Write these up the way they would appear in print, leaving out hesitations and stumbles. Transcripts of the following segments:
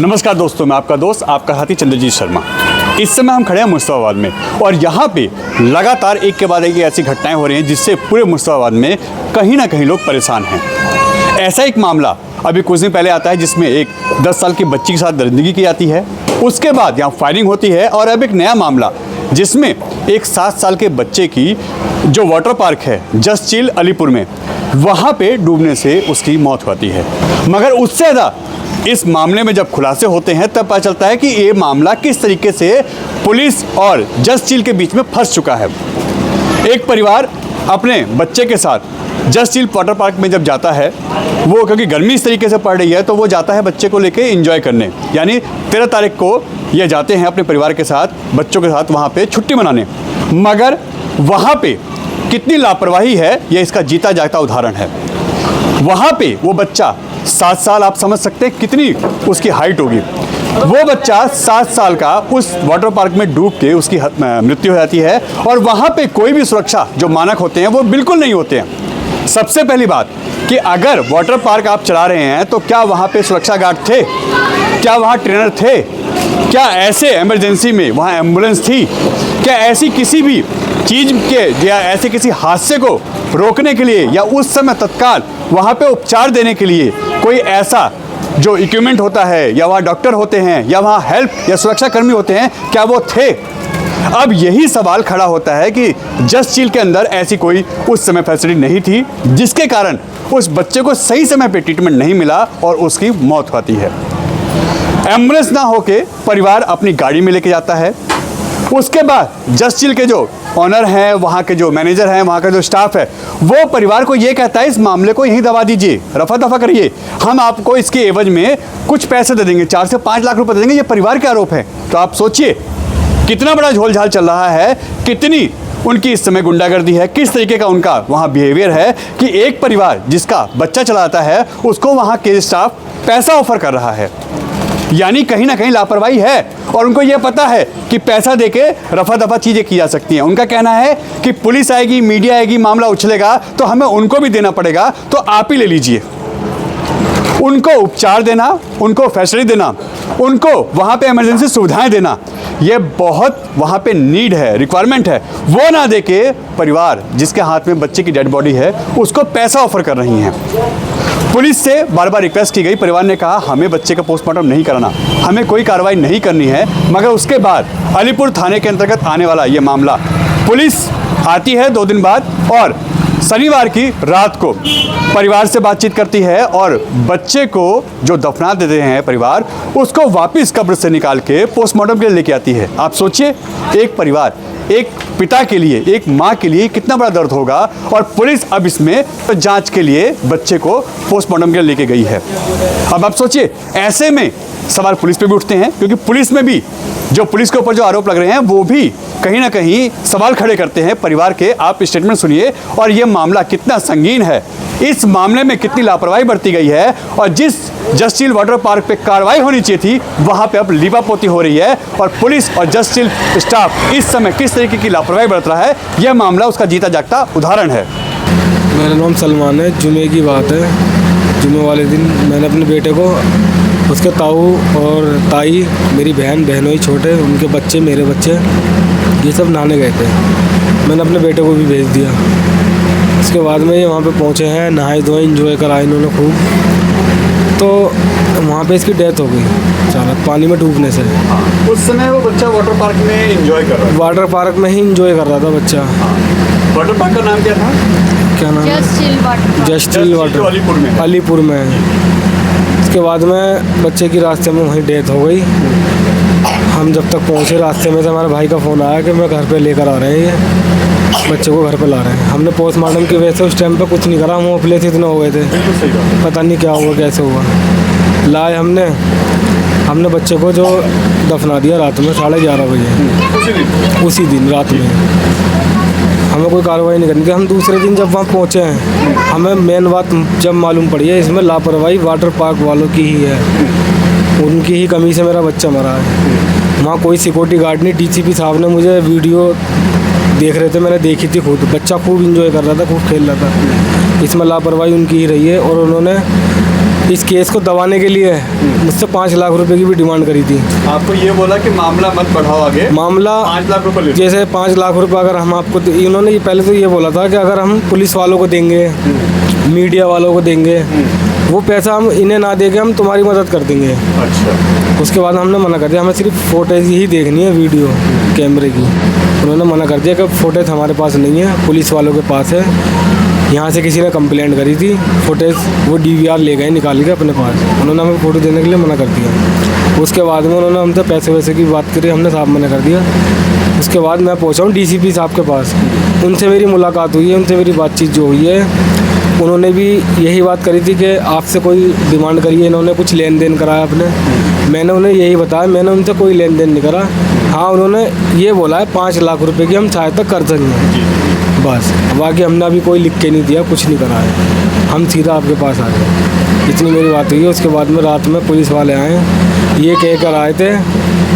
नमस्कार दोस्तों, मैं आपका दोस्त आपका साथी चंद्रजीत शर्मा। इस समय हम खड़े हैं मुस्तफाबाद में और यहाँ पे लगातार एक के बाद एक ऐसी घटनाएं हो रही हैं जिससे पूरे मुस्तफाबाद में कहीं ना कहीं लोग परेशान हैं। ऐसा एक मामला अभी कुछ दिन पहले आता है जिसमें एक 10 साल की बच्ची के साथ दरिंदगी की जाती है। उसके बाद यहाँ फायरिंग होती है और अब एक नया मामला जिसमें एक 7 साल के बच्चे की जो वाटर पार्क है जस्ट चिल अलीपुर में, वहाँ पे डूबने से उसकी मौत होती है। मगर उससे ज़्यादा इस मामले में जब खुलासे होते हैं तब पता चलता है कि ये मामला किस तरीके से पुलिस और जस्ट चिल के बीच में फंस चुका है। एक परिवार अपने बच्चे के साथ जस्ट चिल वाटर पार्क में जब जाता है, वो क्योंकि गर्मी इस तरीके से पड़ रही है तो वो जाता है बच्चे को लेके एंजॉय करने, यानी 13 तारीख को ये जाते हैं अपने परिवार के साथ, बच्चों के साथ वहाँ पे छुट्टी मनाने। मगर वहाँ पे कितनी लापरवाही है ये इसका जीता जागता उदाहरण है। वहाँ पे वो बच्चा 7 साल, आप समझ सकते हैं कितनी उसकी हाइट होगी। वो बच्चा 7 साल का उस वाटर पार्क में डूब के उसकी मृत्यु हो जाती है और वहाँ पे कोई भी सुरक्षा जो मानक होते हैं वो बिल्कुल नहीं होते हैं। सबसे पहली बात कि अगर वाटर पार्क आप चला रहे हैं तो क्या वहाँ पे सुरक्षा गार्ड थे, क्या वहाँ ट्रेनर थे, क्या ऐसे इमरजेंसी में वहाँ एम्बुलेंस थी, क्या ऐसी किसी भी चीज़ के या ऐसे किसी हादसे को रोकने के लिए या उस समय तत्काल वहाँ पे उपचार देने के लिए कोई ऐसा जो इक्विपमेंट होता है या वहाँ डॉक्टर होते हैं या वहाँ हेल्प या सुरक्षा कर्मी होते हैं, क्या वो थे? अब यही सवाल खड़ा होता है कि जस्ट चिल के अंदर ऐसी कोई उस समय फैसिलिटी नहीं थी जिसके कारण उस बच्चे को सही समय पे ट्रीटमेंट नहीं मिला और उसकी मौत होती है। एम्बुलेंस ना होके परिवार अपनी गाड़ी में लेके जाता है। उसके बाद जस्ट चिल के जो ऑनर हैं, वहाँ के जो मैनेजर हैं, वहाँ का जो स्टाफ है, वो परिवार को ये कहता है इस मामले को यहीं दबा दीजिए, रफा दफा करिए, हम आपको इसके एवज में कुछ पैसे दे देंगे, 4 से 5 लाख रुपए दे देंगे। ये परिवार के आरोप है। तो आप सोचिए कितना बड़ा झोलझाल चल रहा है, कितनी उनकी इस समय गुंडागर्दी है, किस तरीके का उनका वहाँ बिहेवियर है कि एक परिवार जिसका बच्चा चलाता है उसको वहाँ के स्टाफ पैसा ऑफर कर रहा है। यानी कहीं ना कहीं लापरवाही है और उनको ये पता है कि पैसा देके रफा दफा चीज़ें की जा सकती हैं। उनका कहना है कि पुलिस आएगी, मीडिया आएगी, मामला उछलेगा तो हमें उनको भी देना पड़ेगा, तो आप ही ले लीजिए। उनको उपचार देना, उनको फैसिलिटी देना, उनको वहाँ पे इमरजेंसी सुविधाएं देना, ये बहुत वहाँ पे नीड है, रिक्वायरमेंट है। वो ना देके परिवार जिसके हाथ में बच्चे की डेड बॉडी है उसको पैसा ऑफर कर रही हैं। पुलिस से बार बार रिक्वेस्ट की गई, परिवार ने कहा हमें बच्चे का पोस्टमार्टम नहीं कराना, हमें कोई कार्रवाई नहीं करनी है। मगर उसके बाद अलीपुर थाने के अंतर्गत आने वाला ये मामला, पुलिस आती है 2 दिन बाद और शनिवार की रात को परिवार से बातचीत करती है और बच्चे को जो दफना देते हैं परिवार, उसको वापस कब्र से निकाल के पोस्टमार्टम के लिए लेके आती है। आप सोचिए एक परिवार, एक पिता के लिए, एक माँ के लिए कितना बड़ा दर्द होगा। और पुलिस अब इसमें जांच के लिए बच्चे को पोस्टमार्टम के लिए लेके गई है। अब आप सोचिए ऐसे में सवाल पुलिस पे भी उठते हैं क्योंकि पुलिस में भी जो पुलिस के ऊपर जो आरोप लग रहे हैं वो भी कहीं ना कहीं सवाल खड़े करते हैं परिवार के। आप स्टेटमेंट सुनिए और ये मामला कितना संगीन है, इस मामले में कितनी लापरवाही बरती गई है और जिस जस्ट चिल वाटर पार्क पे कार्रवाई होनी चाहिए थी वहाँ पे अब लीपापोती हो रही है और पुलिस और जस्ट चिल स्टाफ इस समय किस तरीके की लापरवाही बरत रहा है, यह मामला उसका जीता जागता उदाहरण है। मेरा नाम सलमान है। जुमे की बात है, जुमे वाले दिन मैंने अपने बेटे को, उसके ताऊ और ताई, मेरी बहनों ही छोटे, उनके बच्चे, मेरे बच्चे, ये सब नहाने गए थे। मैंने अपने बेटे को भी भेज दिया। उसके बाद में ये वहाँ पे पहुँचे हैं, नहाए धोए, इंजॉय करा इन्होंने खूब। तो वहाँ पे इसकी डेथ हो गई अचानक पानी में डूबने से। उस समय वो बच्चा वाटर पार्क में एंजॉय कर रहा था, वाटर पार्क में ही इंजॉय कर रहा था बच्चा। वाटर पार्क का नाम क्या था? क्या नाम? जस्ट चिल वाटर, अलीपुर में। उसके बाद में बच्चे की रास्ते में वहीं डेथ हो गई। हम जब तक पहुँचे रास्ते में से हमारे भाई का फ़ोन आया कि मैं घर पे लेकर आ रहे हैं, ये बच्चे को घर पे ला रहे हैं। हमने पोस्टमार्टम की वजह से उस टाइम पे कुछ नहीं करा, हम ओपले थे, इतना हो गए थे, पता नहीं क्या हुआ कैसे हुआ। लाए हमने बच्चे को जो दफना दिया रात में 11:30 बजे, उसी दिन रात में। हमें कोई कार्रवाई नहीं करनी थी। हम दूसरे दिन जब वहाँ पहुँचे हैं, हमें मेन बात जब मालूम पड़ी है इसमें लापरवाही वाटर पार्क वालों की ही है, उनकी ही कमी से मेरा बच्चा मरा है। वहाँ कोई सिक्योरिटी गार्ड नहीं। डीसीपी साहब ने मुझे वीडियो देख रहे थे, मैंने देखी थी खुद, बच्चा खूब इंजॉय कर रहा था, खूब खेल रहा था। इसमें लापरवाही उनकी ही रही है और उन्होंने इस केस को दबाने के लिए मुझसे 5 लाख रुपए की भी डिमांड करी थी। आपको ये बोला कि मामला मत बढ़ाओ आगे, मामला 5 लाख रुपए ले। जैसे 5 लाख रुपए अगर हम आपको इन्होंने पहले तो ये बोला था कि अगर हम पुलिस वालों को देंगे, मीडिया वालों को देंगे, वो पैसा हम इन्हें ना देके हम तुम्हारी मदद कर देंगे। अच्छा, उसके बाद हमने मना कर दिया, हमें सिर्फ फोटेज ही देखनी है, वीडियो कैमरे की। उन्होंने मना कर दिया कि फोटेज हमारे पास नहीं है, पुलिस वालों के पास है। यहाँ से किसी ने कंप्लेंट करी थी, फुटेज वो DVR ले गए निकाल के अपने पास। उन्होंने हमें फ़ोटो देने के लिए मना कर दिया। उसके बाद में उन्होंने हमसे पैसे वैसे की बात करी, हमने साफ मना कर दिया। उसके बाद मैं पहुँचा हूँ DCP साहब के पास, उनसे मेरी मुलाकात हुई है, उनसे मेरी बातचीत जो हुई है, उन्होंने भी यही बात करी थी कि आपसे कोई डिमांड करिए, इन्होंने कुछ लेन देन कराया अपने। मैंने उन्हें यही बताया, मैंने उनसे कोई लेन देन नहीं करा। हाँ, उन्होंने ये बोला है 5 लाख रुपए की हम सहायता कर देंगे, बस। बाकी हमने अभी कोई लिख के नहीं दिया, कुछ नहीं करा है, हम सीधा आपके पास आ गए। इतनी मेरी बात हुई है। उसके बाद में रात में पुलिस वाले आए, ये कह कर आए थे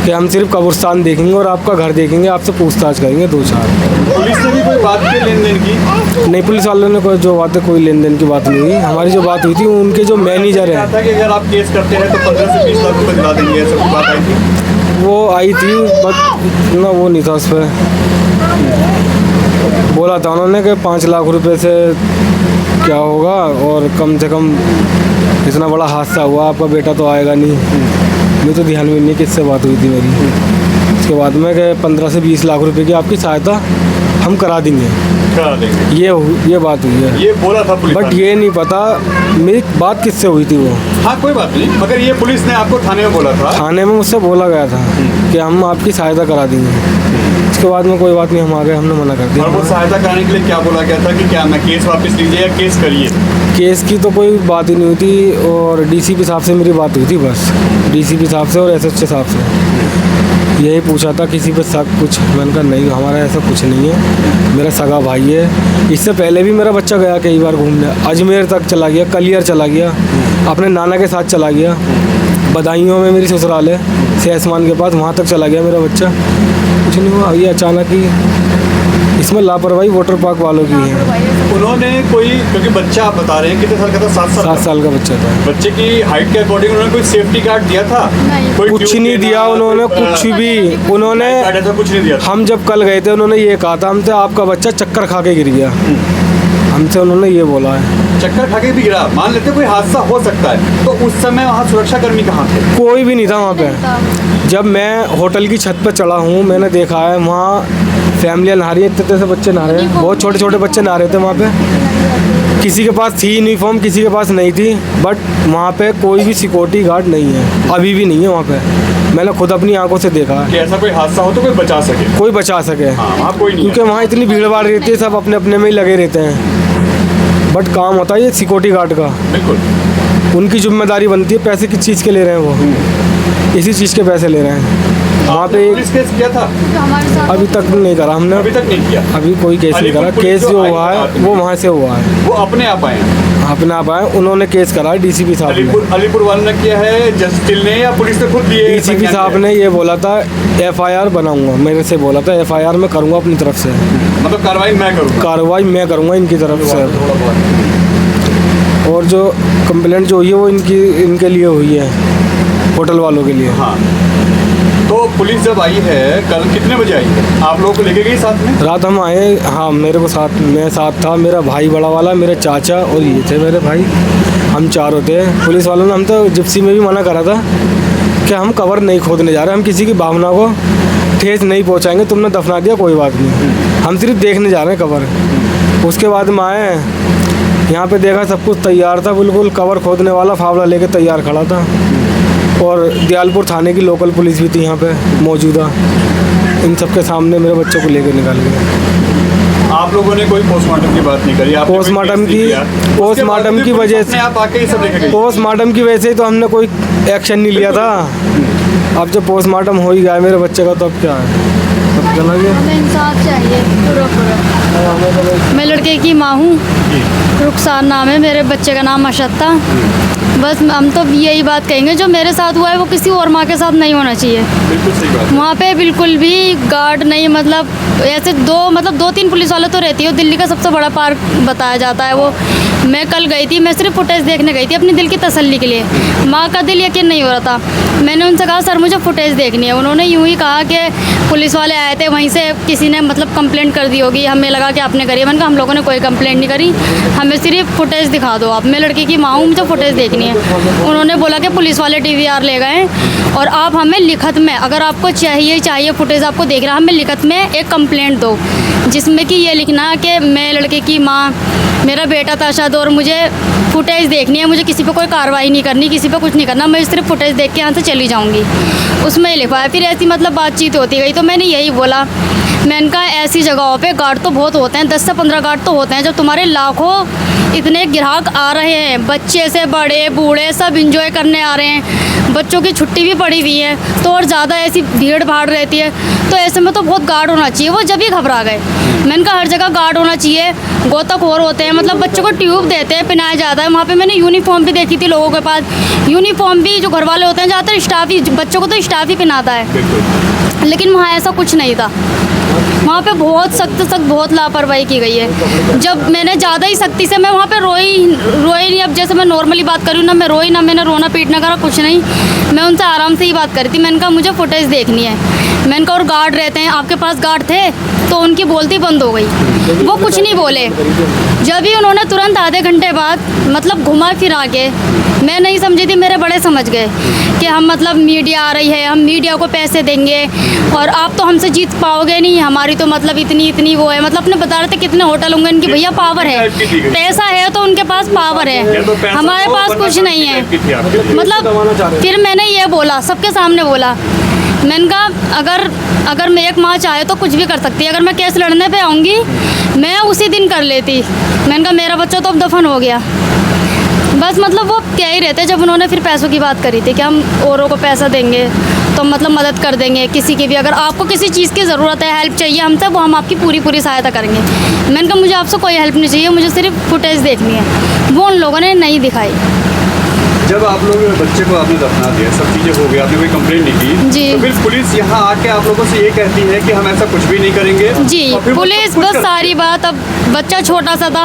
कि हम सिर्फ कब्रिस्तान देखेंगे और आपका घर देखेंगे, आपसे पूछताछ करेंगे 2-4। पुलिस ने भी कोई बात की लेन देन की? नहीं, पुलिस वालों ने कोई जो बात है, कोई लेन देन की बात नहीं हुई। हमारी जो बात हुई थी, उनके जो मैनेजर है, था कि अगर आप केस करते हैं तो 15 से 20 लाख रुपए दिला देंगे, ऐसा कोई बात आई थी? वो आई थी, बट ना वो नहीं था उस पर। बोला था उन्होंने कि 5 लाख रुपए से क्या होगा, और कम से कम इतना बड़ा हादसा हुआ, आपका बेटा तो आएगा नहीं। मुझे तो ध्यान में नहीं किससे बात हुई थी मेरी। उसके बाद में कि 15 से 20 लाख रुपए की आपकी सहायता हम करा देंगे, ये बात हुई है। ये बोला था पुलिस, बट ये नहीं पता मेरी बात किससे हुई थी वो। हाँ, कोई बात नहीं, मगर ये पुलिस ने आपको थाने में बोला था? थाने में मुझसे बोला गया था कि हम आपकी सहायता करा देंगे। उसके बाद में कोई बात नहीं, हम आ गए, हमने मना कर दिया। और वो सहायता कराने के लिए क्या बोला गया था कि क्या मैं केस वापस लीजिए या केस करिए? केस की तो कोई बात ही नहीं हुई थी, और DCP साहब से मेरी बात हुई थी बस, DCP साहब से और SHO साहब से। यही पूछा था किसी पे शक कुछ, मैंने कहा नहीं, हमारा ऐसा कुछ नहीं है, मेरा सगा भाई है। इससे पहले भी मेरा बच्चा गया कई बार घूमने, अजमेर तक चला गया, कलियर चला गया, अपने नाना के साथ चला गया, बदायूं में मेरी ससुराल है, सहसमान के पास, वहाँ तक चला गया मेरा बच्चा। कुछ नहीं हुआ। ये अचानक ही इसमें लापरवाही वाटर पार्क वालों की है। उन्होंने कोई, क्योंकि बच्चा आप बता रहे हैं कितने साल का था? 7 साल का बच्चा था। बच्चे की हाइट के अकॉर्डिंग उन्होंने कोई सेफ्टी गार्ड दिया था? कोई कुछ नहीं दिया उन्होंने, कुछ भी उन्होंने। कुछ नहीं दिया। हम जब कल गए थे, उन्होंने ये कहा था हमसे, आपका बच्चा चक्कर खा के गिर गया, हमसे उन्होंने ये बोला है। चक्कर खा के भी गिरा? मान लेते कोई हादसा हो सकता है, तो उस समय वहाँ सुरक्षा कर्मी कहाँ थे? कोई भी नहीं था वहाँ पे। जब मैं होटल की छत पे चढ़ा हूँ, मैंने देखा है वहाँ फैमिलियाँ नहा रही है, इतने से बच्चे नहा रहे हैं, बहुत छोटे छोटे बच्चे नहा रहे थे वहाँ पे। किसी के पास थी यूनिफॉर्म, किसी के पास नहीं थी, बट वहाँ पे कोई भी सिक्योरिटी गार्ड नहीं है, अभी भी नहीं है वहाँ पे। मैंने खुद अपनी आंखों से देखा कि ऐसा कोई हादसा हो तो कोई बचा सके, कोई बचा सके। हाँ, कोई नहीं, क्योंकि वहाँ इतनी भीड़ भाड़ रहती है, सब अपने अपने में ही लगे रहते हैं, बट काम होता है ये सिक्योरिटी गार्ड का। बिल्कुल उनकी जिम्मेदारी बनती है। पैसे किस चीज़ के ले रहे हैं वो, इसी चीज़ के पैसे ले रहे हैं। वहाँ पे पुलिस केस किया था? अभी तक नहीं करा हमने, अभी तक नहीं किया। अभी कोई केस नहीं करा। केस जो हुआ है वो वहाँ से हुआ है, वो अपने आप आए हैं, अपने आप आए। उन्होंने केस करा है DCP साहब ने। अलीपुर वाले ने किया है, जस्टिल ने या पुलिस ने खुद लिए? DCP साहब ने ये बोला था FIR बनाऊंगा, मेरे से बोला था FIR मैं करूँगा अपनी तरफ से, मतलब कार्रवाई मैं करूँगा इनकी तरफ से। और जो कंप्लेंट जो हुई है वो इनके लिए हुई है, होटल वालों के लिए। हाँ, तो पुलिस जब आई है कल, कितने बजे आई है? आप लोगों को लेके गई साथ में? रात हम आए, हाँ, मेरे को साथ, मैं साथ था, मेरा भाई बड़ा वाला, मेरे चाचा और ये थे मेरे भाई, हम चारों थे। पुलिस वालों ने हम तो जिप्सी में भी मना करा था कि हम कबर नहीं खोदने जा रहे, हम किसी की भावना को ठेस नहीं पहुंचाएंगे, तुमने दफना दिया कोई बात नहीं, हम सिर्फ देखने जा रहे हैं कबर। उसके बाद में आए, यहाँ पे देखा सब कुछ तैयार था, बिल्कुल कबर खोदने वाला फावड़ा लेके तैयार खड़ा था, और दयालपुर थाने की लोकल पुलिस भी थी यहाँ पे मौजूदा। इन सब के सामने मेरे बच्चों को लेकर निकाल गए। आप लोगों ने कोई पोस्टमार्टम की बात नहीं करी? पोस्टमार्टम की वजह से, आप आके ये सब देखेंगे? पोस्टमार्टम की वजह से तो हमने कोई एक्शन नहीं लिया था। अब जब पोस्टमार्टम हो ही गया मेरे बच्चे का, तो अब क्या है, हमें इंसाफ चाहिए पूरा। मैं लड़के की माँ हूँ, रुखसार नाम है, मेरे बच्चे का नाम अशद था। बस हम तो यही बात कहेंगे, जो मेरे साथ हुआ है वो किसी और माँ के साथ नहीं होना चाहिए। बिल्कुल सही बात। वहाँ पे बिल्कुल भी गार्ड नहीं, मतलब ऐसे 2-3 पुलिस वाले तो रहती है। दिल्ली का सबसे बड़ा पार्क बताया जाता है वो, मैं कल गई थी, मैं सिर्फ फुटेज देखने गई थी अपने दिल की तसल्ली के लिए। माँ का दिल यकीन नहीं हो रहा था। मैंने उनसे कहा सर मुझे फुटेज देखनी है। उन्होंने यूं ही कहा कि पुलिस वाले आए थे, वहीं से किसी ने मतलब कंप्लेंट कर दी होगी, हमें लगा कि आपने करी है। मैंने कहा हम लोगों ने कोई कंप्लेंट नहीं करी, हमें सिर्फ फुटेज दिखा दो आप। मैं लड़के की माँ हूँ, मुझे फुटेज देखनी है। उन्होंने बोला कि पुलिस वाले DVR ले गए और आप हमें लिखत में, अगर आपको चाहिए फुटेज आपको देख रहा, हमें लिखत में एक कंप्लेंट दो जिसमें कि ये लिखना कि मैं लड़के की माँ, मेरा बेटा ताशाद और मुझे फुटेज देखनी है, मुझे किसी पे कोई कार्रवाई नहीं करनी, किसी पे कुछ नहीं करना, मैं सिर्फ फुटेज देख के यहाँ से चली जाऊँगी। उसमें ही लिखा है। फिर ऐसी मतलब बातचीत होती गई तो मैंने यही बोला, मैंने कहा ऐसी जगहों पे गार्ड तो बहुत होते हैं, 10 से 15 गार्ड तो होते हैं। जब तुम्हारे लाखों इतने ग्राहक आ रहे हैं, बच्चे से बड़े बूढ़े सब इंजॉय करने आ रहे हैं, बच्चों की छुट्टी भी पड़ी हुई है तो और ज़्यादा ऐसी भीड़ भाड़ रहती है, तो ऐसे में तो बहुत गार्ड होना चाहिए। वो जब ही घबरा गए। मैंने कहा हर जगह गार्ड होना चाहिए, गोताखोर होते हैं, मतलब बच्चों को ट्यूब देते हैं, पिनाया जाता है। वहाँ पे मैंने यूनिफॉर्म भी देखी थी लोगों के पास, यूनिफॉर्म भी जो घर वाले होते हैं ज़्यादातर स्टाफ ही, बच्चों को तो स्टाफ ही पिनाता है, लेकिन वहाँ ऐसा कुछ नहीं था। वहाँ पे बहुत सख्त बहुत लापरवाही की गई है। जब मैंने ज़्यादा ही सख्ती से, मैं वहाँ पे रोई नहीं। अब जैसे मैं नॉर्मली बात करूँ ना, मैं रोई ना, मैंने रोना पीटना करा कुछ नहीं, मैं उनसे आराम से ही बात करी थी। मैंने कहा मुझे फुटेज देखनी है। मैंने कहा और गार्ड रहते हैं, आपके पास गार्ड थे? तो उनकी बोलती बंद हो गई, वो कुछ नहीं बोले। जब भी उन्होंने तुरंत आधे घंटे बाद मतलब घुमा फिरा के, मैं नहीं समझी थी, मेरे बड़े समझ गए कि हम मतलब मीडिया आ रही है, हम मीडिया को पैसे देंगे और आप तो हमसे जीत पाओगे नहीं, हमारी तो मतलब इतनी वो है। मतलब अपने बता रहे थे कितने होटल होंगे इनकी, भैया पावर है, पैसा है तो उनके पास पावर है, हमारे पास कुछ नहीं है। मतलब फिर मैंने ये बोला, सबके सामने बोला, मैंने कहा अगर मैं एक माँ चाहे तो कुछ भी कर सकती है, अगर मैं केस लड़ने पे आऊँगी मैं उसी दिन कर लेती। मैंने कहा मेरा बच्चा तो अब दफन हो गया। बस मतलब वो कह ही रहते। जब उन्होंने फिर पैसों की बात करी थी कि हम औरों को पैसा देंगे तो मतलब मदद कर देंगे किसी की भी, अगर आपको किसी चीज़ की ज़रूरत है, हेल्प चाहिए हमसे, वो हम आपकी पूरी सहायता करेंगे। मैंने कहा मुझे आपसे कोई हेल्प नहीं चाहिए, मुझे सिर्फ फुटेज देखनी है। वो उन लोगों ने नहीं दिखाई। जब आप लोग बच्चे को आपने दफना दिया, सब चीज़ें हो गई, आपने कोई कंप्लेंट नहीं की जी। तो फिर पुलिस यहाँ आके आप लोगों से ये कहती है कि हम ऐसा कुछ भी नहीं करेंगे जी। पुलिस बस सारी बात, अब बच्चा छोटा सा था,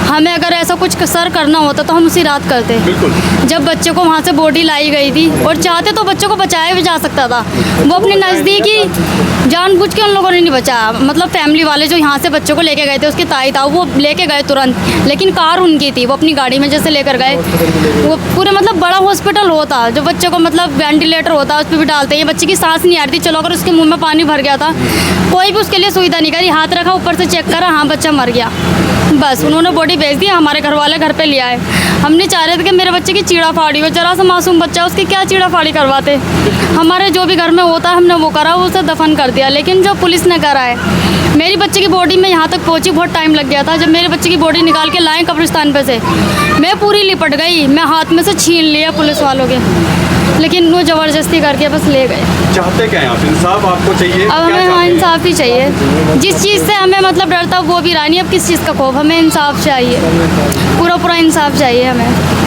हमें अगर ऐसा कुछ सर करना होता तो हम उसी रात करते। बिल्कुल। जब बच्चे को वहाँ से बॉडी लाई गई थी और चाहते तो बच्चे को बचाया भी जा सकता था, वो अपने नज़दीकी जानबूझ के उन लोगों ने नहीं बचाया। मतलब फैमिली वाले जो यहाँ से बच्चे को लेके गए थे, उसकी ताई था, वो लेके गए तुरंत, लेकिन कार उनकी थी, वो अपनी गाड़ी में जैसे लेकर गए। वो पूरे मतलब बड़ा हॉस्पिटल होता जो बच्चे को मतलब वेंटिलेटर होता उस पर भी डालते हैं, बच्चे की सांस नहीं आ रही थी, चलो अगर उसके मुंह में पानी भर गया था, कोई भी उसके लिए सुविधा नहीं करी, हाथ रखा ऊपर से चेक करा, हाँ बच्चा मर गया, बस उन्होंने बॉडी भेज दी। हमारे घर वाले घर पे ले आए। हम नहीं चाह रहे थे कि मेरे बच्चे की चीड़ा फाड़ी हो, जरा सा मासूम बच्चा, उसकी क्या चीड़ा फाड़ी करवाते। हमारे जो भी घर में होता है हमने वो करा, वो उसे दफन कर दिया। लेकिन जो पुलिस ने करा है, मेरी बच्चे की बॉडी में यहाँ तक पहुँची, बहुत टाइम लग गया था। जब मेरे बच्चे की बॉडी निकाल के लाएँ कब्रिस्तान पे से, मैं पूरी लिपट गई, मैं हाथ में से छीन लिया पुलिस वालों के, लेकिन वो ज़बरदस्ती करके बस ले गए। चाहते क्या हैं आप? इंसाफ आपको चाहिए? अब हमें हाँ इंसाफ ही चाहिए। जिस चीज़ से हमें मतलब डर था वो भी रहा नहीं, अब किस चीज़ का खौफ, हमें इंसाफ चाहिए, पूरा इंसाफ चाहिए हमें।